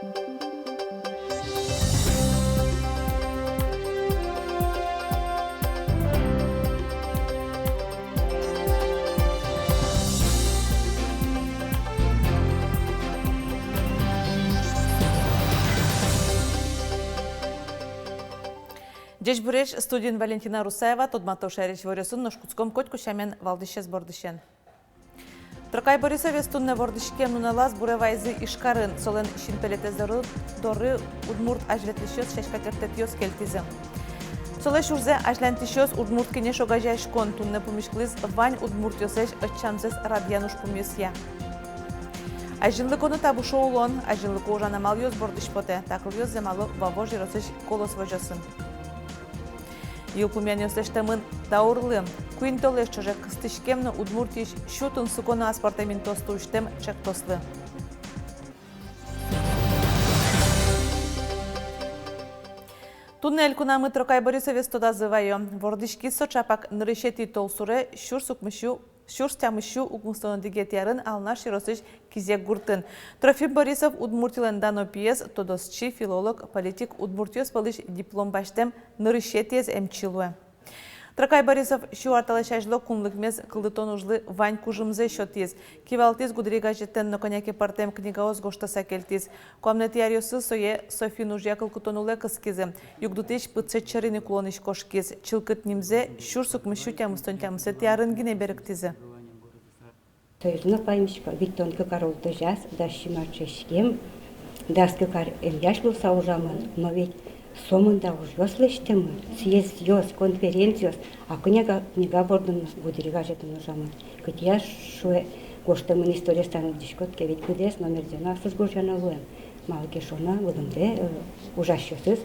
Деш буреш студент Валентина Русаева тодмато шерич ворёсын ношкутском котку шамен валдыше сбордышен. Трокай Борисове стунне вордышке нуналаз буревайзы ишкарын солен шинпелетезоры доры удмурт ажветлишёс шашкакертетёс келтизы. Солеш урзе ажлантишёс удмурт кене шогажайшкон тунне пумишклиз вань удмуртёсеш отчамзес радьянуш пумёсья. Ажинлыкону табушо улон, ажинлыко ужанамал ёс бордышпоте, такыл ёс земало вавожи росеш колос вожасын. Юлпумянёстештемын даурлы. Куинтолеш чожек кыстышкемны удмуртиш шутун сукона аспартамин тостуштем чектослы. Туннель кунамы Трокай Борисове стода зывайо. Вордышки сочапак нырышети толсуре шурстямышу угмустону дигетярын ална широсыш кизек гуртын. Трофим Борисов удмуртилен дано пьес, тодосчи, филолог, политик удмуртиос палыш диплом баштем нырышетиез эмчилуэ. Трокай Борисов шу арталашажло кунлыкмез кылдытон ужлы вань кужымзе шотиз. Кивалтиз гудрига жеттен но коняке партем книгаоз гоштаса келтиз. Комнетиариосы сое Софин ужьякыл кутонуле кыскизе. Югдутеш пыцечерини кулониш кошкиз. Чылкыт нимзе шурсук мышу тямыстон тямысе тиарынгине беректизе. Союзно паймишка Виктонка королты жаз, да шимарчешкем, даски кар эмяш был саужаман, но ведь сомында уж ёслыштемы, съезд ёс, конференциёс, а книга бордын гудерига жетын ужаман. Кытья шуэ гоштамын история станут дишкотке, ведь кудес номер 12 гожана луэм. Малке шона выдымде ужащёсыз.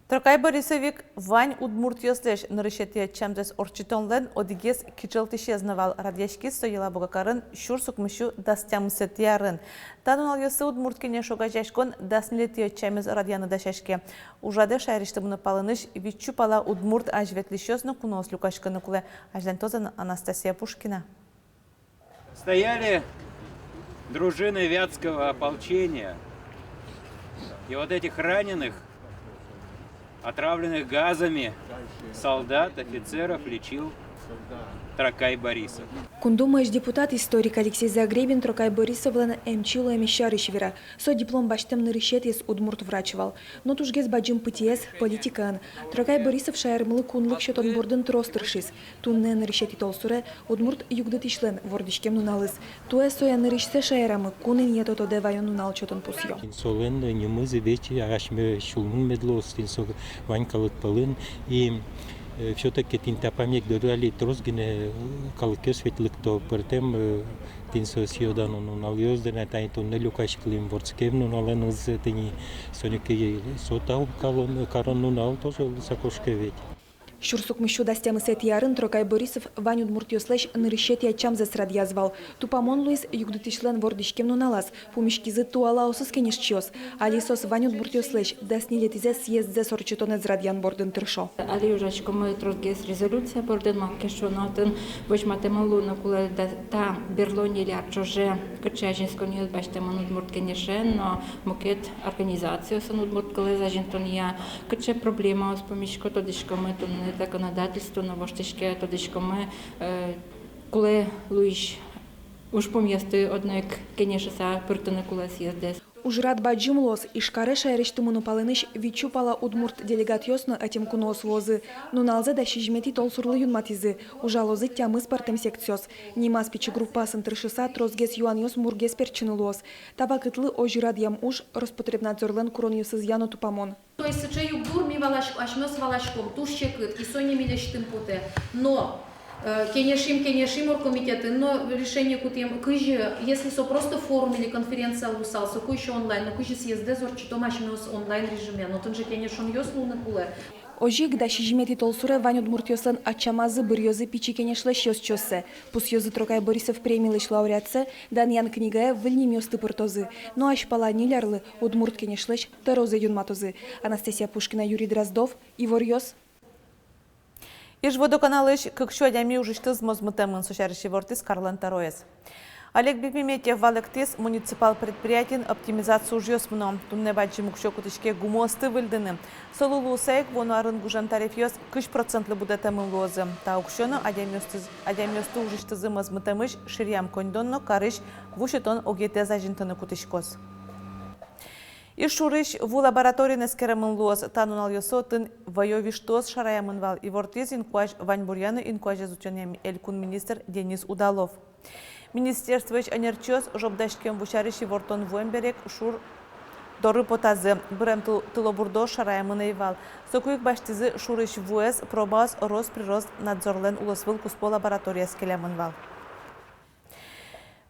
Трокай Борисовик вань удмуртиослеш нырышетия чамзес орчитонлен одигес кичелтишезнавал радьяшки стояла богакарын шурсук мышу дастямысетиярын. Танунал йосы удмурткене шогажашкон даснилетия чамез радьяны дашашке. Ужаде шайриштымыны палыныш вичу пала удмурт ажветлишёсны кунос люкашканы куле. Ажлантозан Анастасия Пушкина. Стояли дружины Вятского ополчения. И вот этих раненых, отравленных газами солдат, офицеров лечил Трокай Борисов. Кундумаеш депутат историк Алексей Загребин Трокай Борисовлана эмчилу эмещарышвера. Со диплом баштем нырышет ес удмурт врачевал. Но тужгез баджим пытиес политикан. Трокай Борисов шайрмылы кунлык шотон бордын тростыршис. Тунне нырышет и толсуре удмурт югдыт ишлен вордышкем нуналыс. Туэ соя нырышсе шайрамы кунын етото девайон нунал чотон пусьё. Солен немызы вечи агашме шулмун медлос, ванькалык пылын и все-таки тинтапамек дорали трозгине калкер светлыкто пертем тинсо сиодану налёздене тайтон нелюкаш клим ворцкевну наленыз тени соники сотау карон нал тоже сакошкевет. Шурсук мышу дастямы сетиярын Трокай Борисов Вань удмуртиослеш нырышетия чамзес радьязвал. Тупамон Луис югдытишлен вордышкем нуналас. Пумишкизы туалаусыз кенешчиос. Алисос Вань удмуртиослеш даснилетизе съездзе сорчетонез радьян бордын тыршо. Али ужачко мы трозгес резолюция бордын маккешонотын бочматемалуна куле та берлони лярчоже кычажинскон юз баштеман удмурт кенешен, но мукет организациясын удмурт куле зажинтония кыче проблема с помишко тодышко мы законодательство на воштишке тодышко мы куле луиш уж помьесты однек кенешеса пыртыны куле съездес. Ужрат баджимлос ишкаре шайрештымыну палыныш вичу пала удмурт делегат ёсны атем кунос возы. Нуналзе да шижмети толсурлы юнматизы. Ужалозы тямы спартем секциос. Нимас пичи группасын тыршыса трозгес юан ёс мургес перчинылос. Табакытлы ожирад ям уж Роспотребнадзорлен курон ёсыз яно тупамон. То есть сычаю бурми валашку, ашмёс валашком, тушчекыт, кисоне милештым путе. Но Кенешим оргкомитеты, но решение кутем кыжи, если со просто форум или конференция лусал, со кыжи онлайн, но кыжи съезде зорчито машинос онлайн режиме, но тон же кенешон ёс луны куле. Ожик да шижмети толсуре Вань удмуртиослен ачамазы бырьёзы пичи кенешлеш ёс чёссе. Пусьёзы Трокай Борисов премийлыш лауреатсе, даньян книгае выльним ёсты пыртозы. Но ашпала нилярлы удмурт кенешлеш тарозы юнматозы. Анастасия Пушкина, Юрий Дроздов, Ивор Ёс. Иж водоканалыш кыкшу адями ужыштыз мозмытемын сушарыши вортис Карлан Тароес. Олег Бекмеметьев валектес муниципал предприятиен оптимизацию жёсмуно. Тунне баджи мукшо кутышке гумосты выльдыны. Солулу сайк вону арын гужан тарифёс 3% будете мылозы. Та укшоно адямёсты ужиштызы мазмытымыш ширям кондонно карыш вушетон огете зажинтыны кутышкос. Ишурыш в лаборатории нескеремын лоз танунал йосотын воевиштоз шараямын вал и вортиз инкуаж Ваньбурьяны инкуаж изучением элькун министр Денис Удалов. Министерство энерчоз жобдашкем вучарищи вортон вуэмберек шур доры потазы брэм тылобурдо шараямын эйвал. Сокуик баштизы шурыш вуэс пробаз Росприрост надзорлен улосвыл куспо лаборатория скелямын вал.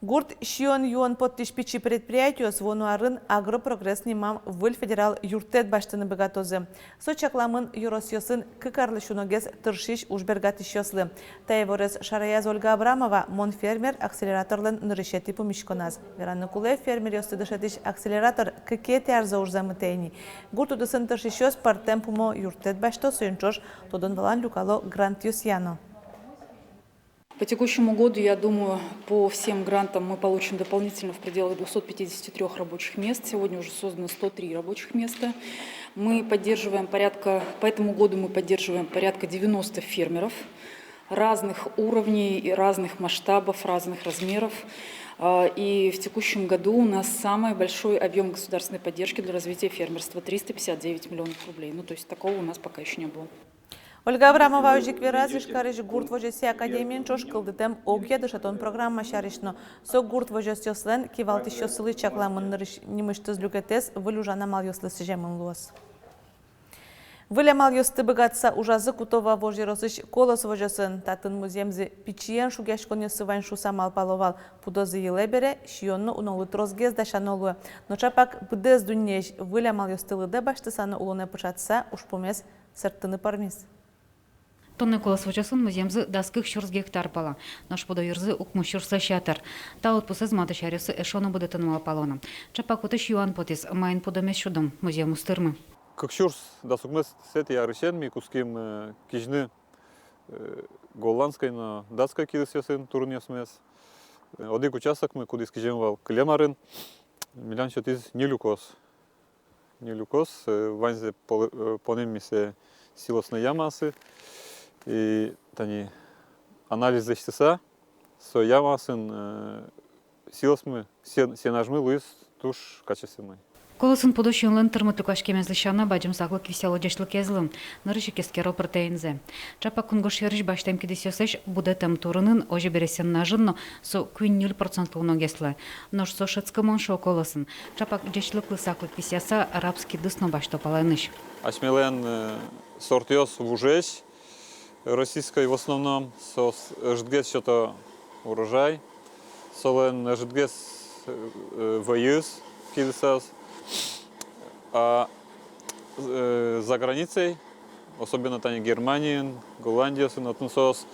Гурт шион юон подтишпичи предприятию звонуарын агропрогресс немам выл федерал юртет баштыны богатозы. Сочакламын юросьосын кыкарлы шуногез тыршиш ужбергатышьослы. Таеворез Шараяз Ольга Абрамова монфермер акселераторлын нырышети помишконаз. Веранны куле фермер ёсты дышетиш акселератор кыкети арза ужзамытейни. Гурт удысын тыршишьос партемпумо юртет башто сойнчош тодон валан люкало грант юсьяно. По текущему году, я думаю, по всем грантам мы получим дополнительно в пределах 253 рабочих мест. Сегодня уже создано 103 рабочих места. Мы поддерживаем по этому году мы поддерживаем порядка 90 фермеров разных уровней, разных масштабов, разных размеров. И в текущем году у нас самый большой объем государственной поддержки для развития фермерства – 359 миллионов рублей. Ну, то есть такого у нас пока еще не было. Ольга Абрамова ожик веразиш карыш гурт вожеси академиен чош кылдытем огья дышатон программа шаришно. Со гурт вожесёслен кивалты шёсылы чакламын нимыштыз люкетес вылюжана малёслы сижемын луос. Выля малёсты богатса ужазы кутова вожеросыш колос вожесын татын муземзы пичиен шугешкон ёсывайн шуса малпаловал пудозы елебере шионну унолы трозгез дашанолуы. Но чапак бдез дуннеж выля малёстылыды баштысаны улуне пышатса ушпомес сырттыны пармис. Тонны колос вожасын муземзы даскых шурс гектар пала. Наш подоюрзы укму шурса шатар. Та отпусыз маты шарюсы эшону буде тынмала палона. Чапакутыш юан потис майын подомес шудом музему стырмы. Как шурс дасугнес сети ярышен ми куским кижны голландской на датской кидысясын турнесмес. Один участок мы куда скижемвал клемарын. Милян из нелюкос. Нелюкос ванзе понемисе силосной ямасы. И тани анализ защитса, со ямасын силосмы, сенажмы луис туш качественный. Колосын подошьонлын тырмытлыкашке мезлишана баджым саклык весело дешлык езлым. Нырышы кескеро протеинзе. Чапа кунгош ярыш баштем кидесёсеш будетем турынын ожи бересен нажынно со 0% уногеслы. Нож со шецкымон шо колосын. Чапа дешлыклы саклык весяса арабский дысно башто паланыш. Ашмелен сортиос вужесь. Российской в основном ждгес что-то урожай, солен ждгес воюз кидсас, а за границей, особенно там Германия, Голландия, синотнсос,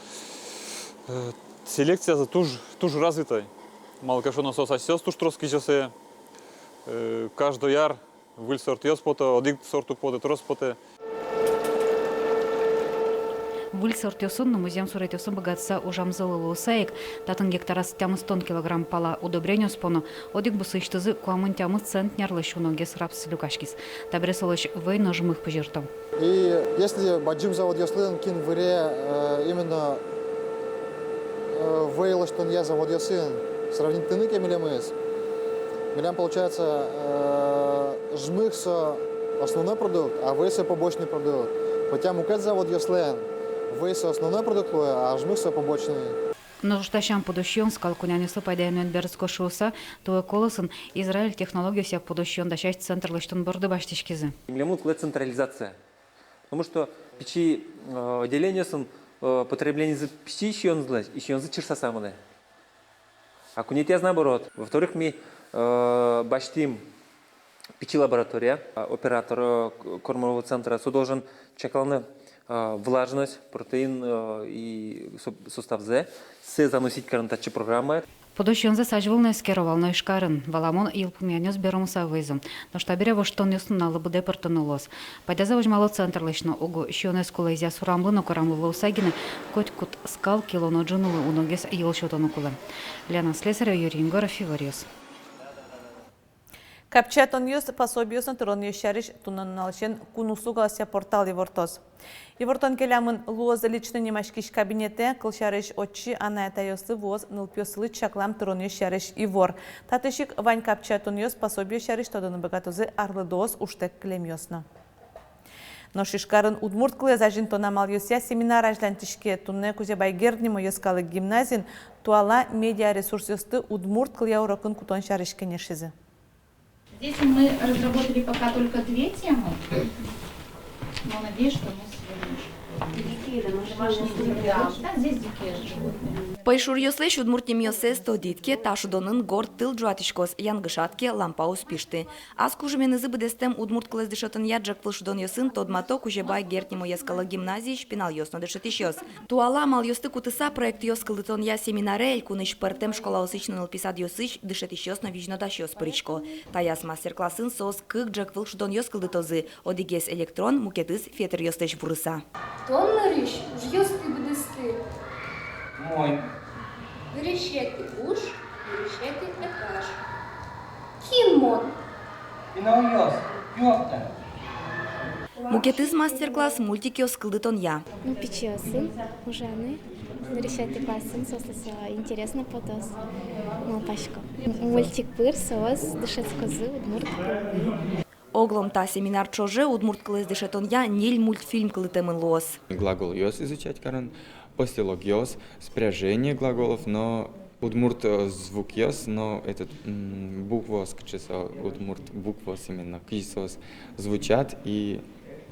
селекция за туж развитой. Малкашо насос асёс туж троски часы, каждый яр выль сортиос пото, один сорту поте трос поте. Выль сортиосон на музеем суретиосон богатса ужамзылы лусаек, татын гектарас тямыз тонн килограмм пала удобрение споно, одик бусыштызы куамын тямыз центнярлы шуногес рапс люкашкис. Табресолыш вей ножмых пожертов. И если баджим завод яслын кин выре именно вейло, что я завод ясын, сравнить тыны кемелемыз, милям получается жмых со основной продукт, а вейса побочный продукт. Хотя мукет завод яслын, вейса основной продукт, а жмых со побочный. Но штащам подощен скалкунянесу пайдайнуен бердско шуса, то колосын Израиль технологию всех подощен да часть центр лыштон борды баштишкизы. Глемут централизация. Потому что печи отделение сын потребление за печи еще он злазь, еще он за чирса самое. А кунитяз наоборот. Во-вторых, мы баштим печи лаборатория, оператор кормового центра должен чекалны влажность, протеин и состав З, все заносить карантачи программы. Подощензе сажвылны скеровал ишкарын. Валамон илпумянёс беромуса вызом. Но штабире воштон юснуналы буде портанулос. Пайдаза возьмало центр лично угу щёнес кулайзя сурамлыну корамлывы усагины коть кут скал килоно джунулы уногес елшотону кулы. Лена Слесаря, Юрий Ингоров, Ивариус. Капчатон юз пособиосно трон ещариш тунанналшен кунусугался портал Ивортос. Ивортон келямын луоз личный немашкиш кабинете кылшариш отчи анаята йосы воз нылпёсылы чаклам трон ещариш Ивор. Татышик Вань Капчатон юз пособио щариш тодоны богатозы арлыдоз уштек клемьосно. Но шишкарын удмурт кле зажин тонамал юся семинар ажлантишке тунне кузебай герднимо йоскалы гимназин туала медиа ресурс йосты удмурт кле урокын кутон щариш кенешизи. Здесь мы разработали пока только 2 темы, но надеюсь, что мы здесь дикие животные. Пайшур йослеш удмуртнем йосе стодитке ташудонын горд тыл джуатишкос янгышатке лампаус пишты. Аз кужемены зыбыдестем удмурт клес дешотын яджак флшудон йосын тодмато кужебай гертнемо яскала гимназии шпинал йосно дешетиш йос. Туала мал йосты кутыса проект йоскалытон я семинарель куныш партем школа усычнын алписад йосыч дешетиш йосно вижно даш йос паричко. Таяс мастер-классын сос кык джак флшудон йоскалытозы одигес электрон мукетыс фетер йостеш бурыса. Тоннариш, уж йосты бедесты. Мой. Решеты уж, решеты этаж. Кинмон. Мукетыз мастер-класс мультики оскылдытон я. Печесын, ужаны. Решеты классын, сослысы интересно потос. Пашко. Мультик пыр, сос, дышец козы, удмурт кылы. Оглом та семинар чоже удмурт клыз дешетон я ниль мультфильм клытемын лос. Глагол йос изучать каран, постелок йос, спряжение глаголов, но удмурт звук йос, но этот буква скчеса удмурт буква именно кисос звучат и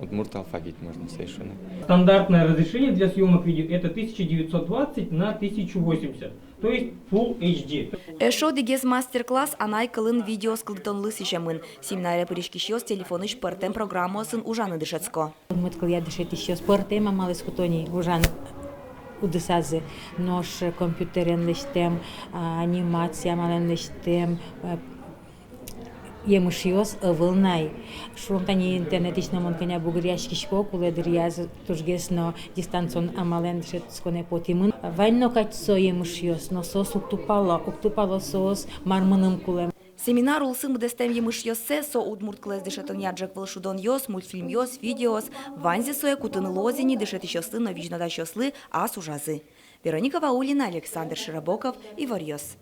удмурт алфавит можно совершенно. Стандартное разрешение для съемок видео это 1920 на 1080. То есть Full HD. Эшо дигез мастер-класс анай кылын видео скылдытон лысышамын. Семинаре пыришкишёс телефоныш партем программосын ужаны дышецко. Удмурт кыл я дышетишёс партем амалыс кутони ужан удысазы. Нож компьютерен лиштем, анимация мален лиштем, емышиос ывылнай. Шумтани интернетично монканя бугряшкишко, куледриаз тужгесно дистанцион амален дышецконе потимын. Вайно качсо емышиос, но сос уктупало сос мармыным кулем. Семинар улсын бдестем емышиосе со удмурт клез дышетон яджак вылшудон йос, мультфильм йос, видеос, ванзи сое кутын лозини дышетишосы но вижно дащослы ас ужазы. Вероника Ваулина, Александр Широбоков, Ивариос.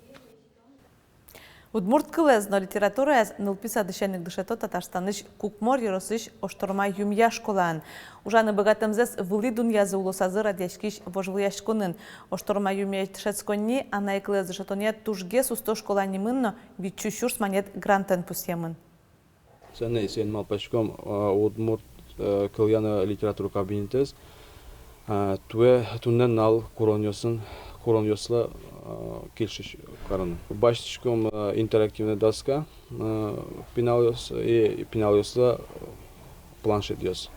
Удмурт кылезно литература аз нылписа дышенник дышето Татарстаныш кукмор еросыш ошторма юмья школан. Ужаны богатымзес вылы дуньязы улосазы радяшкиш вожвыяшконын. Ошторма юмья дышецконни, ана кылез дышетоне тужге сусто школанимынно вичущурс манет грантен пусьемын. Сеней сен малпачком удмурт кыльяна литература кабинетес. Туе туннен нал короньосла келшиш караны. Баштичком интерактивная доска, пинал планшет йос.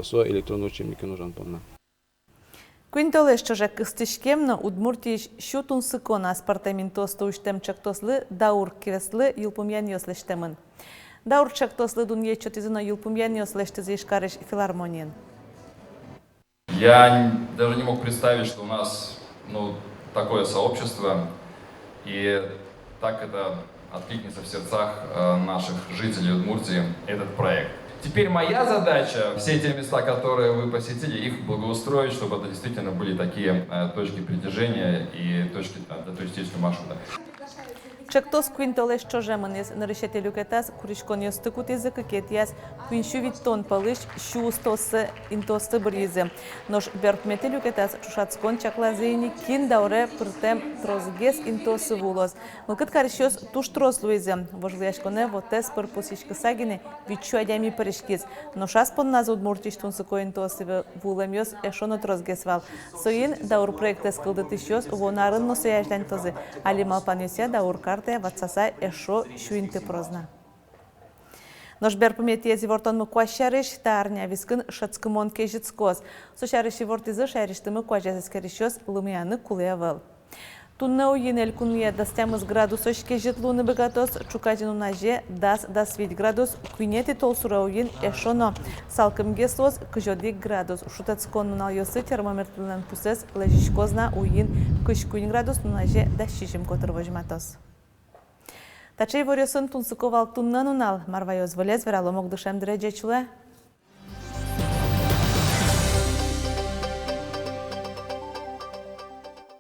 Со электронный учебник нужен помна. Куинтолеш чожак кыстышкемно удмуртиш шутун сыкона аспартаментосты уштем чактослы даур кивеслы юлпумьян йослештемын. Даур чактослы дунье чотизыно юлпумьян йослештезы ишкарыш филармониен. Я даже не мог представить, что у нас такое сообщество, и так это откликнется в сердцах наших жителей Удмуртии, этот проект. Теперь моя задача, все те места, которые вы посетили, их благоустроить, чтобы это действительно были такие точки притяжения и точки туристического маршрута. Чактос куинтолеш чожемынес нарышете люкетас куришкон йостыкут язык кетяс куиншувит тон палыш шустосы интосты бризе. Нож бертмете люкетас чушацкон чаклазыни кин дауре пыртем трозгес интосы вулос. Мылкыт каришёс туш трослуизе. Вожлияшконе вотес пырпусишкы сагине вичу адями паришкиз. Но шас пон назу удмуртиш тунсыко интосы вулемёс эшоно трозгесвал. Соин даур проектес кылдытышёс вонарын носояждань тозы. Али малпанёся даур ватсаса эшо шуинты прозна. Нож берпумети ези вортон мукуашарыш тарня вискын шацкымон кежицкоз. Сошарыши вортизы шариштымы куажазыскаришёс лумияны кулевал. Тунна уйын ел күнге дастемыз градус өшке жетлуыны бігатос, чукатин унаже дас 5 градус, күнеті толсура уйын эшоно. Салкымге соз 40 градус. Шутацконнун алйосы термометрлен пусес лежишкозна уйын 40 градус, унаже да шишим котыр вожматос. Тачей ворёсын тунсыковал туннан унал, марвайоз волез вераломок душем дырежечуле.